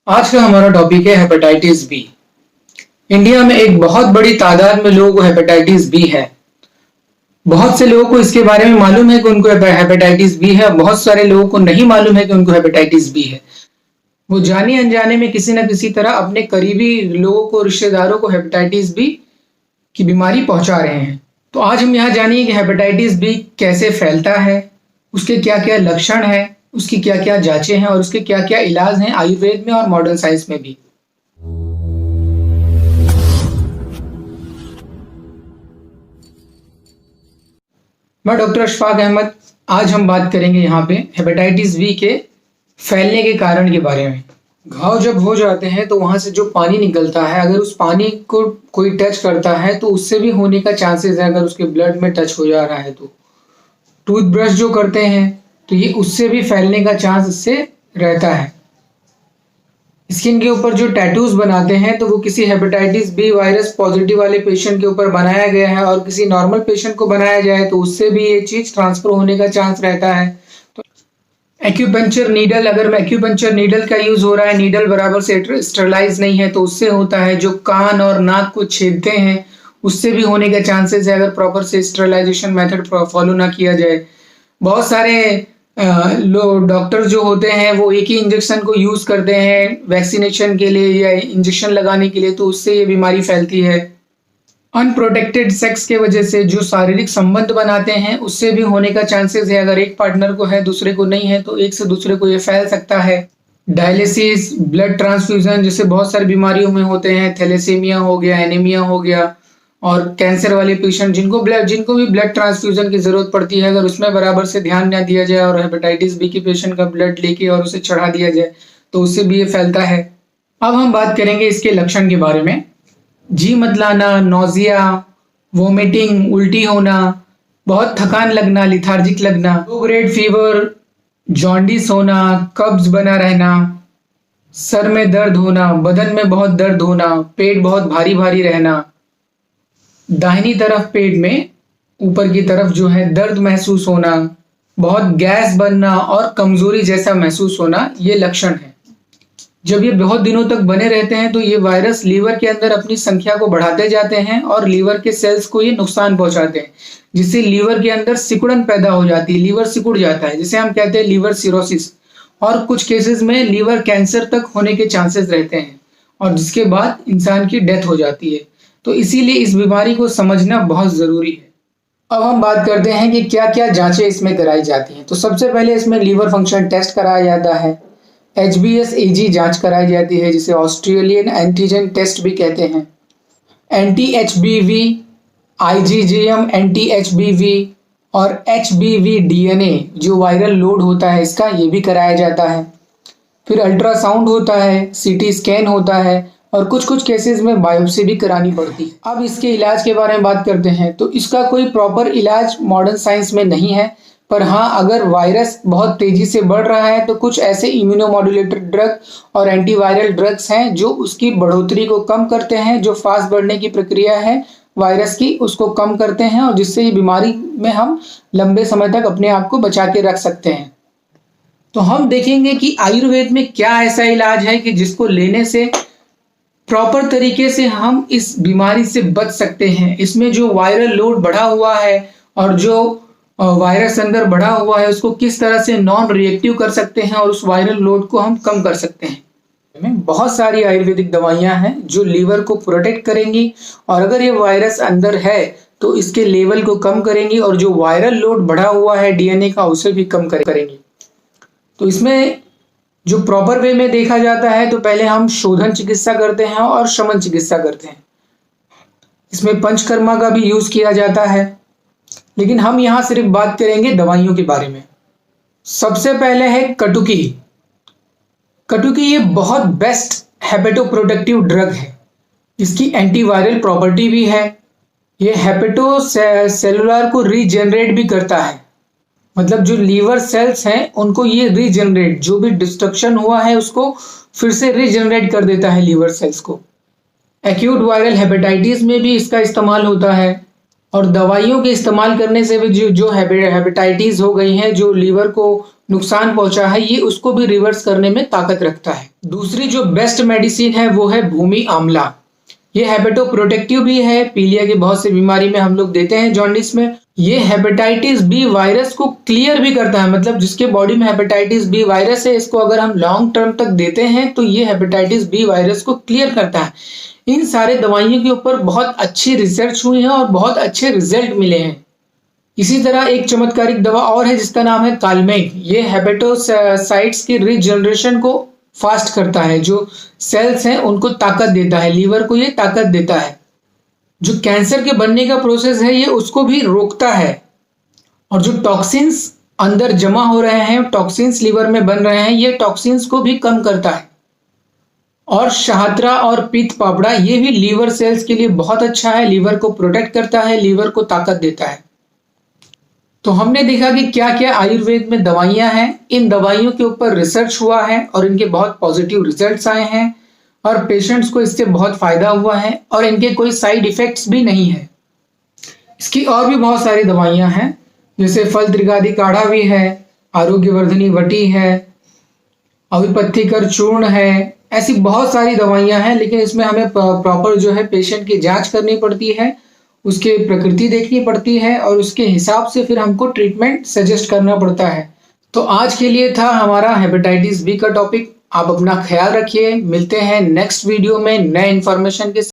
आज का हमारा टॉपिक है हेपेटाइटिस बी। इंडिया में एक बहुत बड़ी तादाद में लोगों को हेपेटाइटिस बी है। बहुत से लोगों को इसके बारे में मालूम है कि उनको हेपेटाइटिस बी है, बहुत सारे लोगों को नहीं मालूम है कि उनको हेपेटाइटिस बी है। वो जाने अनजाने में किसी न किसी तरह अपने करीबी लोगों को, रिश्तेदारों को हेपेटाइटिस बी की बीमारी पहुंचा रहे हैं। तो आज हम यहाँ जानिए कि हेपेटाइटिस बी कैसे फैलता है, उसके क्या क्या लक्षण है, उसकी क्या क्या जांचें हैं और उसके क्या क्या इलाज हैं आयुर्वेद में और मॉडर्न साइंस में भी। मैं डॉक्टर अशफाक अहमद। आज हम बात करेंगे यहाँ पे हेपेटाइटिस बी के फैलने के कारण के बारे में। घाव जब हो जाते हैं तो वहां से जो पानी निकलता है, अगर उस पानी को कोई टच करता है तो उससे भी होने का चांसेस है। अगर उसके ब्लड में टच हो जा रहा है तो टूथब्रश जो करते हैं तो ये उससे भी फैलने का चांस इससे रहता है। स्किन के ऊपर जो टैटूज बनाते हैं तो वो किसी हेपेटाइटिस बी वायरस पॉजिटिव वाले पेशेंट के ऊपर बनाया गया है और किसी नॉर्मल पेशेंट को बनाया जाए तो उससे भी ये चीज ट्रांसफर होने का चांस रहता है। तो एक्यूपंक्चर नीडल, अगर एक्यूपंक्चर नीडल का यूज हो रहा है, नीडल बराबर से स्टरलाइज नहीं है तो उससे होता है। जो कान और नाक को छेदते हैं उससे भी होने के चांसेस है अगर प्रॉपर से स्टरलाइजेशन मेथड फॉलो ना किया जाए। बहुत सारे लोग डॉक्टर जो होते हैं वो एक ही इंजेक्शन को यूज करते हैं वैक्सीनेशन के लिए या इंजेक्शन लगाने के लिए, तो उससे ये बीमारी फैलती है। अनप्रोटेक्टेड सेक्स के वजह से जो शारीरिक संबंध बनाते हैं उससे भी होने का चांसेस है। अगर एक पार्टनर को है दूसरे को नहीं है तो एक से दूसरे को ये फैल सकता है। डायलिसिस, ब्लड ट्रांसफ्यूजन जैसे बहुत सारी बीमारियों में होते हैं। थैलेसीमिया हो गया, एनीमिया हो गया, और कैंसर वाले पेशेंट जिनको भी ब्लड ट्रांसफ्यूजन की जरूरत पड़ती है, अगर उसमें बराबर से ध्यान ना दिया जाए और हेपेटाइटिस बी के पेशेंट का ब्लड लेके और उसे चढ़ा दिया जाए तो उससे भी ये फैलता है। अब हम बात करेंगे इसके लक्षण के बारे में। जी मतलाना, नोजिया, वोमिटिंग, उल्टी होना, बहुत थकान लगना, लिथार्जिक लगना, लो ग्रेड फीवर, जॉन्डिस होना, कब्ज बना रहना, सर में दर्द होना, बदन में बहुत दर्द होना, पेट बहुत भारी भारी रहना, दाहिनी तरफ पेट में ऊपर की तरफ जो है दर्द महसूस होना, बहुत गैस बनना और कमजोरी जैसा महसूस होना, ये लक्षण है। जब ये बहुत दिनों तक बने रहते हैं तो ये वायरस लीवर के अंदर अपनी संख्या को बढ़ाते जाते हैं और लीवर के सेल्स को ये नुकसान पहुंचाते हैं, जिससे लीवर के अंदर सिकुड़न पैदा हो जाती है। लीवर सिकुड़ जाता है जिसे हम कहते हैं लीवर सिरोसिस, और कुछ केसेस में लीवर कैंसर तक होने के चांसेस रहते हैं और जिसके बाद इंसान की डेथ हो जाती है। तो इसीलिए इस बीमारी को समझना बहुत जरूरी है। अब हम बात करते हैं कि क्या क्या जांचें इसमें कराई जाती हैं। तो सबसे पहले इसमें लीवर फंक्शन टेस्ट कराया जाता है। HBsAg जांच कराई जाती है जिसे ऑस्ट्रेलियन एंटीजन टेस्ट भी कहते हैं। anti-HBV, IgM anti-HBV और HBV DNA जो वायरल लोड होता है इसका, ये भी कराया जाता है। फिर अल्ट्रासाउंड होता है, CT स्कैन होता है और कुछ केसेस में बायोप्सी भी करानी पड़ती है। अब इसके इलाज के बारे में बात करते हैं। तो इसका कोई प्रॉपर इलाज मॉडर्न साइंस में नहीं है, पर हाँ, अगर वायरस बहुत तेजी से बढ़ रहा है तो कुछ ऐसे इम्यूनोमॉड्यूलेटर ड्रग और एंटीवायरल ड्रग्स हैं जो उसकी बढ़ोतरी को कम करते हैं। जो फास्ट बढ़ने की प्रक्रिया है वायरस की उसको कम करते हैं और जिससे ये बीमारी में हम लंबे समय तक अपने आप को बचा के रख सकते हैं। तो हम देखेंगे कि आयुर्वेद में क्या ऐसा इलाज है कि जिसको लेने से प्रॉपर तरीके से हम इस बीमारी से बच सकते हैं। इसमें जो वायरल लोड बढ़ा हुआ है और जो वायरस अंदर बढ़ा हुआ है उसको किस तरह से नॉन रिएक्टिव कर सकते हैं और उस वायरल लोड को हम कम कर सकते हैं। बहुत सारी आयुर्वेदिक दवाइयां हैं जो लीवर को प्रोटेक्ट करेंगी और अगर ये वायरस अंदर है तो इसके लेवल को कम करेंगी और जो वायरल लोड बढ़ा हुआ है DNA का उसे भी कम करेंगी। तो इसमें जो प्रॉपर वे में देखा जाता है तो पहले हम शोधन चिकित्सा करते हैं और शमन चिकित्सा करते हैं। इसमें पंचकर्मा का भी यूज किया जाता है, लेकिन हम यहां सिर्फ बात करेंगे दवाइयों के बारे में। सबसे पहले है कटुकी। कटुकी ये बहुत बेस्ट हेपेटोप्रोटेक्टिव ड्रग है। इसकी एंटीवायरल प्रॉपर्टी भी है। ये हेपेटो सेलुलर को रीजनरेट भी करता है, मतलब जो लीवर सेल्स हैं उनको ये रीजनरेट, जो भी डिस्ट्रक्शन हुआ है उसको फिर से रीजनरेट कर देता है लीवर सेल्स को। एक्यूट वायरल हेपेटाइटिस में भी इसका इस्तेमाल होता है और दवाइयों के इस्तेमाल करने से भी जो हेपेटाइटिस हो गई हैं, जो लीवर को नुकसान पहुंचा है ये उसको भी रिवर्स करने में ताकत रखता है। दूसरी जो बेस्ट मेडिसिन है वो है भूमि आंवला। ये हेपेटोप्रोटेक्टिव भी है, पीलिया की बहुत सी बीमारी में हम लोग देते हैं जॉन्डिस में। ये हेपेटाइटिस बी वायरस को क्लियर भी करता है, मतलब जिसके बॉडी में हेपेटाइटिस बी वायरस है, इसको अगर हम लॉन्ग टर्म तक देते हैं तो ये हेपेटाइटिस बी वायरस को क्लियर करता है। इन सारे दवाइयों के ऊपर बहुत अच्छी रिसर्च हुई है और बहुत अच्छे रिजल्ट मिले हैं। इसी तरह एक चमत्कारिक दवा और है जिसका नाम है कालमेग। ये हेपेटोसाइट्स की रीजनरेशन को फास्ट करता है, जो सेल्स हैं उनको ताकत देता है, लीवर को ये ताकत देता है। जो कैंसर के बनने का प्रोसेस है ये उसको भी रोकता है, और जो टॉक्सिन्स अंदर जमा हो रहे हैं, टॉक्सिन्स लीवर में बन रहे हैं, ये टॉक्सिन्स को भी कम करता है। और शहात्रा और पीत पापड़ा ये भी लीवर सेल्स के लिए बहुत अच्छा है, लीवर को प्रोटेक्ट करता है, लीवर को ताकत देता है। तो हमने देखा कि क्या क्या आयुर्वेद में दवाइयां हैं। इन दवाइयों के ऊपर रिसर्च हुआ है और इनके बहुत पॉजिटिव रिजल्ट्स आए हैं और पेशेंट्स को इससे बहुत फायदा हुआ है और इनके कोई साइड इफेक्ट्स भी नहीं है। इसकी और भी बहुत सारी दवाइयां हैं, जैसे फल त्रिगादी काढ़ा भी है, आरोग्यवर्धनी वटी है, अविपत्तिकर चूर्ण है। ऐसी बहुत सारी दवाइयां हैं, लेकिन इसमें हमें प्रॉपर जो है पेशेंट की जांच करनी पड़ती है, उसके प्रकृति देखनी पड़ती है और उसके हिसाब से फिर हमको ट्रीटमेंट सजेस्ट करना पड़ता है। तो आज के लिए था हमारा हेपेटाइटिस बी का टॉपिक। आप अपना ख्याल रखिए, मिलते हैं नेक्स्ट वीडियो में नए इंफॉर्मेशन के साथ।